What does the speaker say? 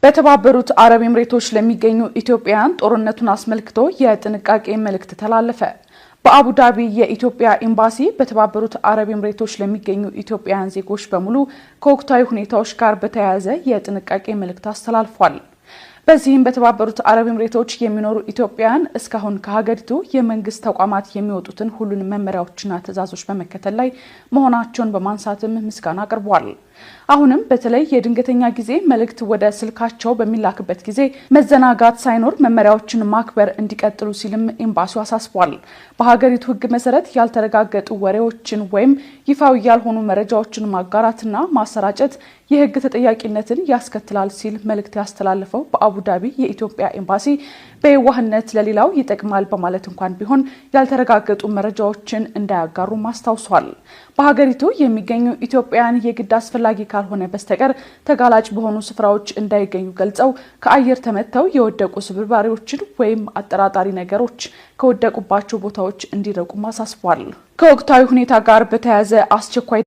በተባበሩት አረብ ኤምሬቶች ለሚገኙ ኢትዮጵያውያን ጦርነቱን አስመልክቶ የጥንቃቄ መልእክት ተላለፈ። በአቡዳቢ የኢትዮጵያ ኤምባሲ በተባበሩት አረብ ኤምሬቶች ለሚገኙ ኢትዮጵያውያን ዜጎች በሙሉ ከወቅታዊ ሁኔታዎች ጋር በተያያዘ የጥንቃቄ መልእክት አስተላልፏል። በዚህም በተባበሩት አረብ ኤምሬቶች የሚኖሩ ኢትዮጵያውያን እስካሁን ከሀገሪቱ የመንግስት ተቋማት የሚወጡትን ሁሉንም መመሪያዎችና ትዕዛዞች በመከተል ላይ መሆናቸውን በማንሳትም ምስጋና አቅርቧል። አሁንም በተለይ የድንገተኛ ጊዜ መልእክት ወደ ስልካቸው በሚላክበት ጊዜ መዘናጋት ሳይኖር መመሪያዎችን ማክበር እንዲቀጥሉ ሲልም ኤምባሲው አሳስቧል። በሀገሪቱ ሕግ መሰረት ያልተረጋገጡ ወሬዎችን ወይም ይፋዊ ያልሆኑ መረጃዎችን ማጋራትና ማሰራጨት የሕግ ተጠያቂነትን ያስከትላል ሲል መልእክት ያስተላለፈው በአቡዳቢ የኢትዮጵያ ኤምባሲ በየዋህነት ለሌላው ይጠቅማል በማለት እንኳን ቢሆን ያልተረጋገጡ መረጃዎችን እንዳያጋሩ አስታውሷል። በሀገሪቱ የሚገኙ ኢትዮጵያውያን የግድ አስፈላጊ ካልሆነ በስተቀር ተጋላጭ በሆኑ ስፍራዎች እንዳይገኙ ገልጸው ከአየር ተመተው የወደቁ ስብርባሪዎችን ወይም አጠራጣሪ ነገሮች ከወደቁባቸው ቦታዎች እንዲርቁ አሳስቧል። ከወቅታዊ ሁኔታ ጋር በተያያዘ አስቸኳይ